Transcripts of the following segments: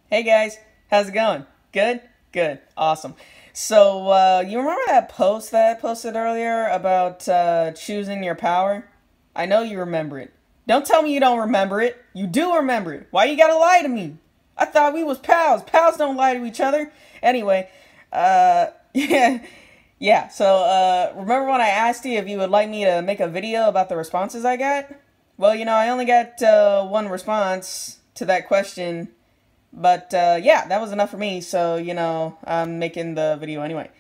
Hey guys, how's it going? Good? Good. Awesome. So, you remember that post that I posted earlier about choosing your power? I know you remember it. Don't tell me you don't remember it. You do remember it. Why you gotta lie to me? I thought we was pals. Pals don't lie to each other. Anyway, yeah. Yeah, so, remember when I asked you if you would like me to make a video about the responses I got? Well, I only got one response to that question. But, yeah, that was enough for me, so, I'm making the video anyway.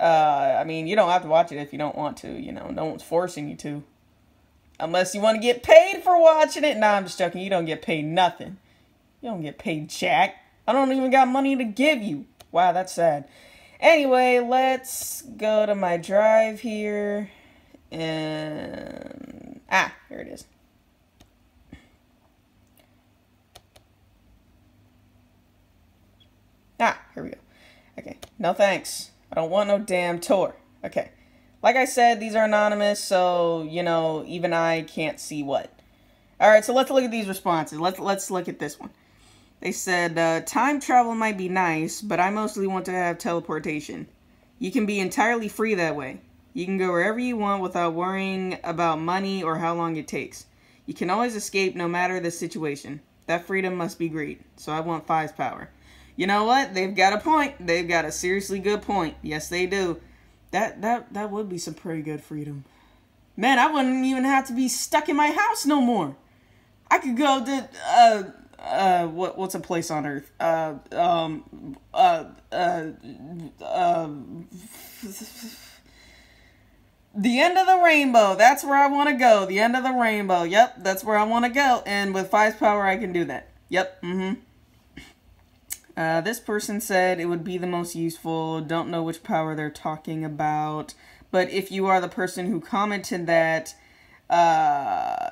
I mean, you don't have to watch it if you don't want to, no one's forcing you to. Unless you want to get paid for watching it. Nah, I'm just joking, you don't get paid nothing. You don't get paid jack. I don't even got money to give you. Wow, that's sad. Anyway, let's go to my drive here, and, here it is. Here we go. Okay, no thanks. I don't want no damn tour. Okay. Like I said, these are anonymous, so, even I can't see what. Alright, so let's look at these responses. Let's look at this one. They said, time travel might be nice, but I mostly want to have teleportation. You can be entirely free that way. You can go wherever you want without worrying about money or how long it takes. You can always escape no matter the situation. That freedom must be great, so I want 5's power. You know what? They've got a point. They've got a seriously good point. Yes, they do. That would be some pretty good freedom. Man, I wouldn't even have to be stuck in my house no more. I could go to, what's a place on Earth? The end of the rainbow. That's where I want to go. The end of the rainbow. Yep, that's where I want to go. And with 5's power, I can do that. Yep, this person said it would be the most useful. Don't know which power they're talking about. But if you are the person who commented that, oh,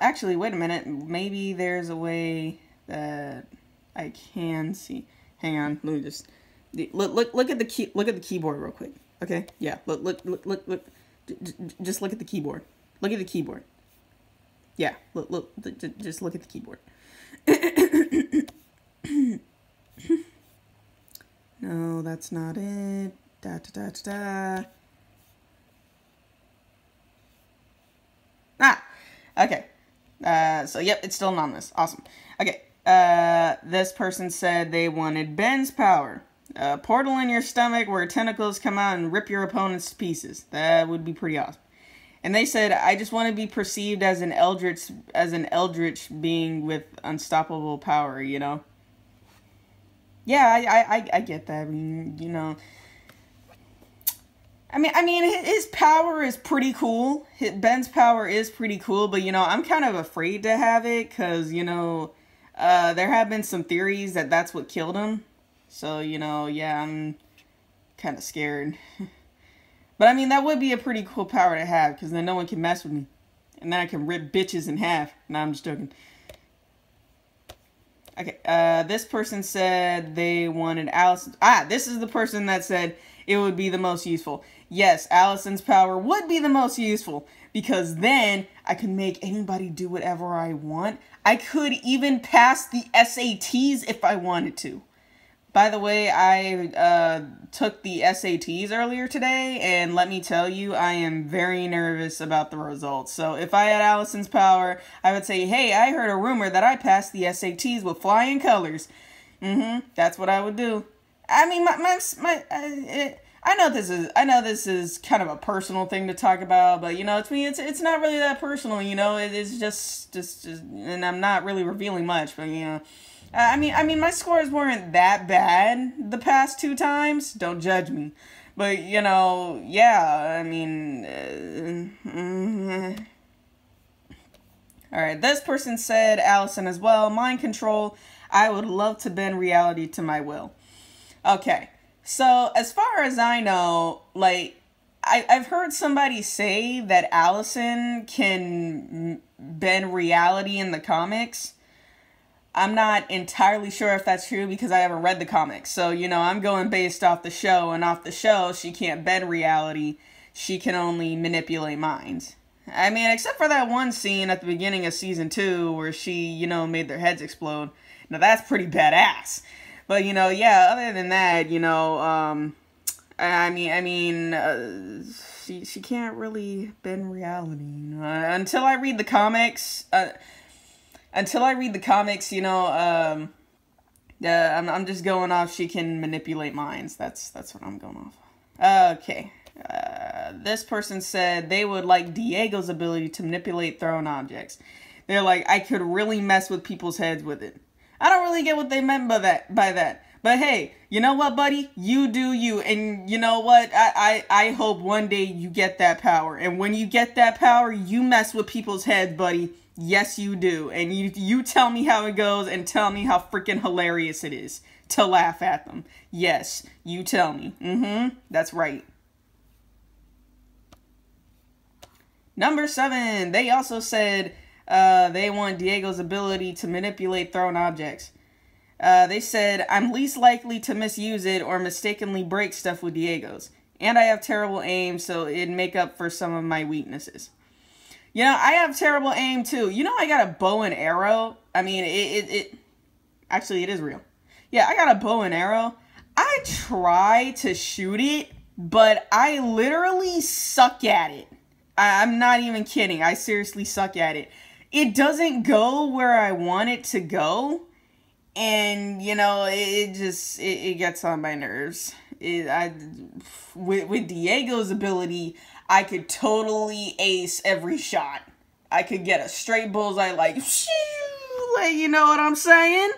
actually, wait a minute. Maybe there's a way that I can see. Hang on. Let me just look at the keyboard real quick. Okay? Yeah. Look. Just look at the keyboard. Look at the keyboard. Yeah. Just look at the keyboard. No, that's not it. Okay. So, yep, it's still anonymous. Awesome. Okay. This person said they wanted Ben's power. A portal in your stomach where tentacles come out and rip your opponents to pieces. That would be pretty awesome. And they said, I just want to be perceived as an eldritch being with unstoppable power, Yeah, I get that. I mean, I mean, his power is pretty cool. Ben's power is pretty cool, but, I'm kind of afraid to have it, because, there have been some theories that that's what killed him. So, yeah, I'm kind of scared. But, I mean, that would be a pretty cool power to have, because then no one can mess with me. And then I can rip bitches in half. Nah, I'm just joking. Okay, this person said they wanted Allison. This is the person that said it would be the most useful. Yes, Allison's power would be the most useful, because then I could make anybody do whatever I want. I could even pass the SATs if I wanted to. By the way, I took the SATs earlier today, and let me tell you, I am very nervous about the results. So if I had Allison's power, I would say, hey, I heard a rumor that I passed the SATs with flying colors. That's what I would do. I mean, I know this is kind of a personal thing to talk about, but to me, it's not really that personal. It's just, and I'm not really revealing much, but I mean, my scores weren't that bad the past 2 times. Don't judge me. But, yeah, I mean... Alright, this person said, Allison as well, mind control. I would love to bend reality to my will. Okay, so as far as I know, I've heard somebody say that Allison can bend reality in the comics. I'm not entirely sure if that's true because I haven't read the comics. So, I'm going based off the show, and off the show, she can't bend reality. She can only manipulate minds. I mean, except for that one scene at the beginning of season 2 where she, you know, made their heads explode. Now that's pretty badass. But, you know, yeah, other than that, you know, she can't really bend reality, you know. Until I read the comics, you know, I'm just going off she can manipulate minds. That's what I'm going off. Okay. This person said they would like Diego's ability to manipulate thrown objects. They're like, I could really mess with people's heads with it. I don't really get what they meant by that. But hey, you know what, buddy? You do you. And you know what? I hope one day you get that power. And when you get that power, you mess with people's heads, buddy. Yes, you do. And you tell me how it goes and tell me how freaking hilarious it is to laugh at them. Yes, you tell me. That's right. Number 7, they also said they want Diego's ability to manipulate thrown objects. They said, I'm least likely to misuse it or mistakenly break stuff with Diego's. And I have terrible aim, so it'd make up for some of my weaknesses. You know, I have terrible aim too. You know, I got a bow and arrow. I mean, actually, it is real. Yeah, I got a bow and arrow. I try to shoot it, but I literally suck at it. I'm not even kidding. I seriously suck at it. It doesn't go where I want it to go. And, you know, it gets on my nerves. With Diego's ability, I could totally ace every shot. I could get a straight bullseye like, you know what I'm saying?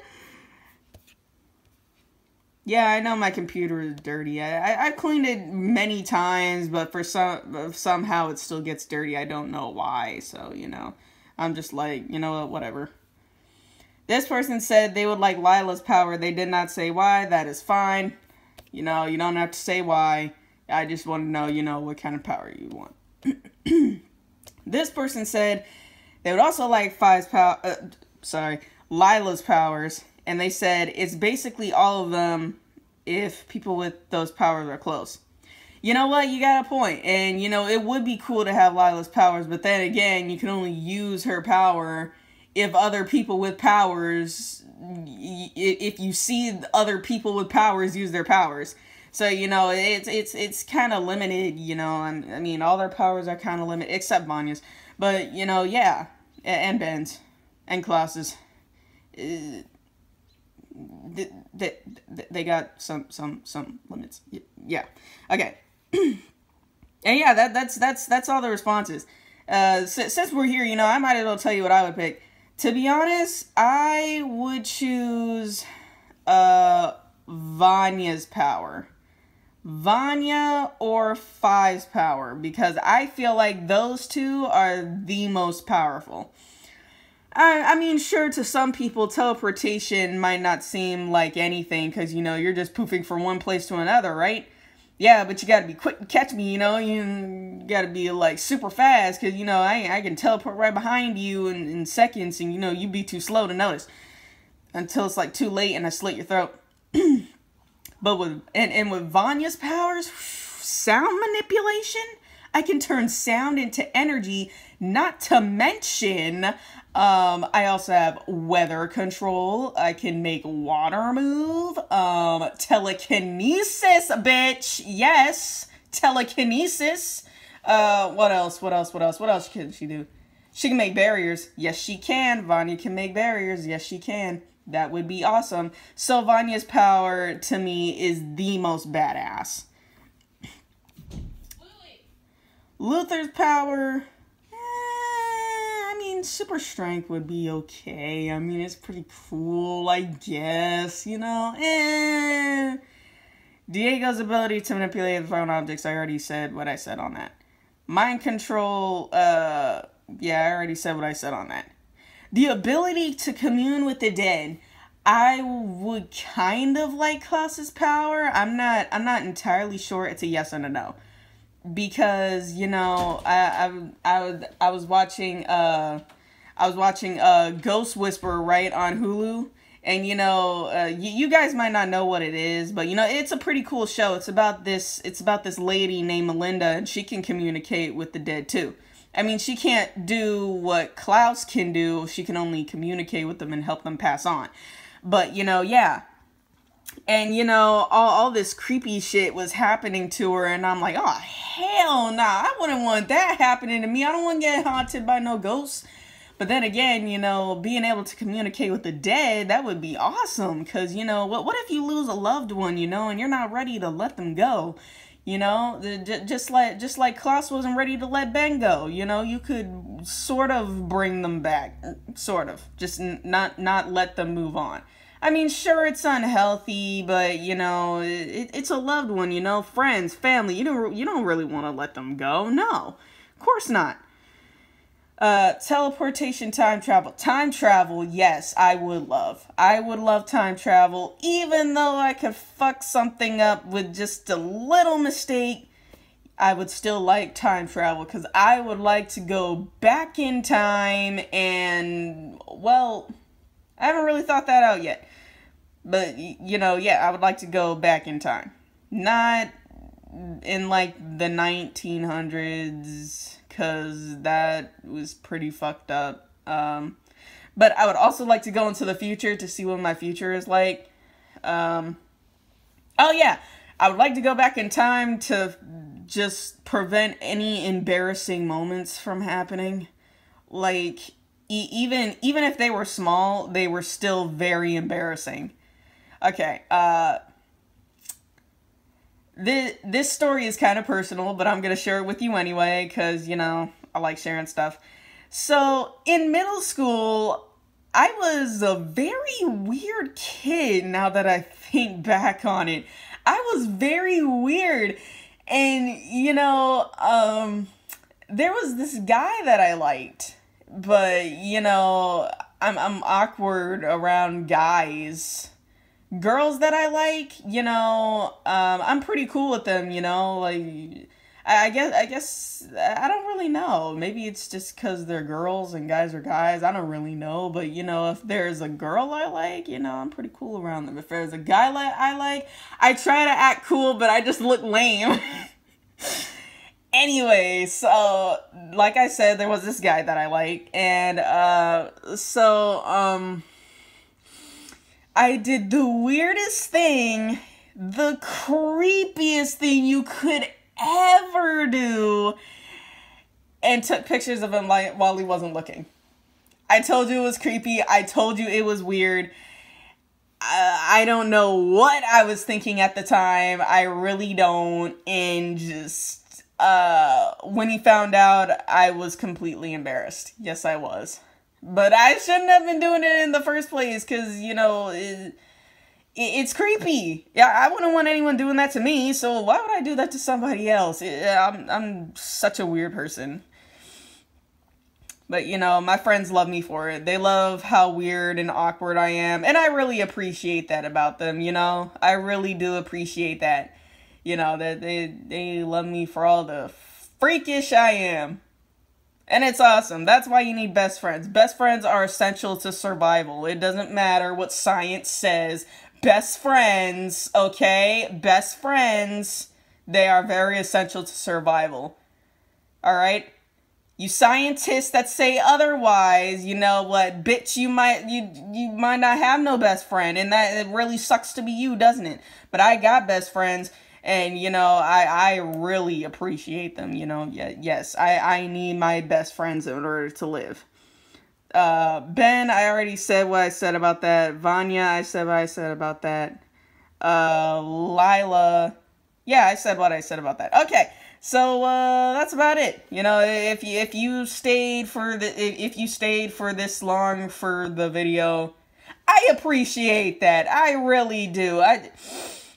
Yeah, I know my computer is dirty. I've cleaned it many times, but somehow it still gets dirty. I don't know why, so, you know, I'm just like, you know what, whatever. This person said they would like Lila's power. They did not say why. That is fine. You know, you don't have to say why. I just want to know, you know, what kind of power you want. This person said they would also like Lila's powers. And they said it's basically all of them if people with those powers are close. You know what? You got a point. And, you know, it would be cool to have Lila's powers. But then again, you can only use her power if other people with powers, if you see other people with powers use their powers. So, you know, it's kind of limited, you know. I mean, all their powers are kind of limited, except Vanya's. But, you know, yeah. And Ben's. And Klaus's. They got some limits. Yeah. Okay. And yeah, that's all the responses. Since we're here, you know, I might as well tell you what I would pick. To be honest, I would choose Vanya's power. Vanya or Five's power, because I feel like those two are the most powerful. I mean, sure, to some people, teleportation might not seem like anything, because, you know, you're just poofing from one place to another, right? Yeah, but you gotta be quick to catch me, you know? You gotta be, like, super fast, because, you know, I can teleport right behind you in seconds, and, you know, you'd be too slow to notice. Until it's, like, too late and I slit your throat. But with Vanya's powers, sound manipulation, I can turn sound into energy, not to mention, I also have weather control. I can make water move. Telekinesis, bitch. Yes, telekinesis. What else can she do? She can make barriers. Yes, she can. Vanya can make barriers. Yes, she can. That would be awesome. So Vanya's power, to me, is the most badass. Luther's power, I mean, super strength would be okay. I mean, it's pretty cool, I guess, you know. Diego's ability to manipulate thrown objects, I already said what I said on that. Mind control, yeah, I already said what I said on that. The ability to commune with the dead, I would kind of like Klaus's power. I'm not entirely sure. It's a yes and a no. Because, you know, I was watching Ghost Whisperer, right, on Hulu, and, you know, you guys might not know what it is, but, you know, it's a pretty cool show. It's about this lady named Melinda, and she can communicate with the dead too. I mean, she can't do what Klaus can do. She can only communicate with them and help them pass on. But, you know, yeah. And, you know, all this creepy shit was happening to her. And I'm like, oh, hell nah. I wouldn't want that happening to me. I don't want to get haunted by no ghosts. But then again, you know, being able to communicate with the dead, that would be awesome. Because, you know, what if you lose a loved one, you know, and you're not ready to let them go? You know, just like Klaus wasn't ready to let Ben go. You know, you could sort of bring them back. Sort of. Just not let them move on. I mean, sure, it's unhealthy, but, you know, it's a loved one, you know, friends, family. You don't really want to let them go. No, of course not. Teleportation, time travel. Time travel, yes, I would love. I would love time travel, even though I could fuck something up with just a little mistake. I would still like time travel, because I would like to go back in time and, well, I haven't really thought that out yet. But, you know, yeah, I would like to go back in time. Not in, like, the 1900s, because that was pretty fucked up. But I would also like to go into the future to see what my future is like. Oh, yeah, I would like to go back in time to just prevent any embarrassing moments from happening. Like, even if they were small, they were still very embarrassing. Okay, this story is kind of personal, but I'm going to share it with you anyway, because, you know, I like sharing stuff. So, in middle school, I was a very weird kid, now that I think back on it. I was very weird, and, you know, there was this guy that I liked, but, you know, I'm awkward around guys. Girls that I like, you know, I'm pretty cool with them, you know, like, I guess, I don't really know. Maybe it's just because they're girls and guys are guys. I don't really know, but, you know, if there's a girl I like, you know, I'm pretty cool around them. If there's a guy I like, I try to act cool, but I just look lame. Anyway, so, like I said, there was this guy that I like, and, I did the weirdest thing, the creepiest thing you could ever do, and took pictures of him like while he wasn't looking. I told you it was creepy. I told you it was weird. I don't know what I was thinking at the time. I really don't. And just, when he found out, I was completely embarrassed. Yes, I was. But I shouldn't have been doing it in the first place, because, you know, it's creepy. Yeah, I wouldn't want anyone doing that to me, so why would I do that to somebody else? I'm such a weird person. But, you know, my friends love me for it. They love how weird and awkward I am, and I really appreciate that about them, you know? I really do appreciate that. You know, that they love me for all the freakish I am. And it's awesome. That's why you need best friends. Best friends are essential to survival. It doesn't matter what science says. Best friends, okay? Best friends, they are very essential to survival. Alright? You scientists that say otherwise, you know what, bitch, you might not have no best friend. And that, it really sucks to be you, doesn't it? But I got best friends. And, you know, I really appreciate them, you know. Yes, I need my best friends in order to live. Ben, I already said what I said about that. Vanya, I said what I said about that. Lila, yeah, I said what I said about that. Okay, so, that's about it. You know, if you stayed for this long for the video, I appreciate that. I really do.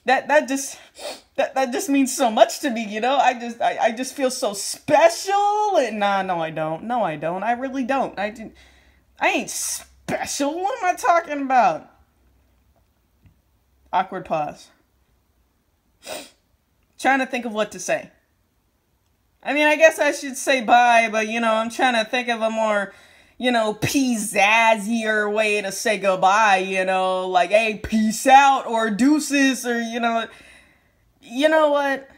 That just means so much to me, you know? I just feel so special. And no, I don't. No, I don't. I really don't. I ain't special. What am I talking about? Awkward pause. Trying to think of what to say. I mean, I guess I should say bye, but, you know, I'm trying to think of a more, you know, pizzazzier way to say goodbye, you know, like, hey, peace out, or deuces, or, you know what?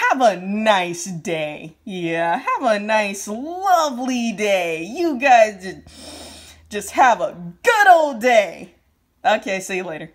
have a nice day. Yeah, have a nice, lovely day. You guys just have a good old day. Okay, see you later.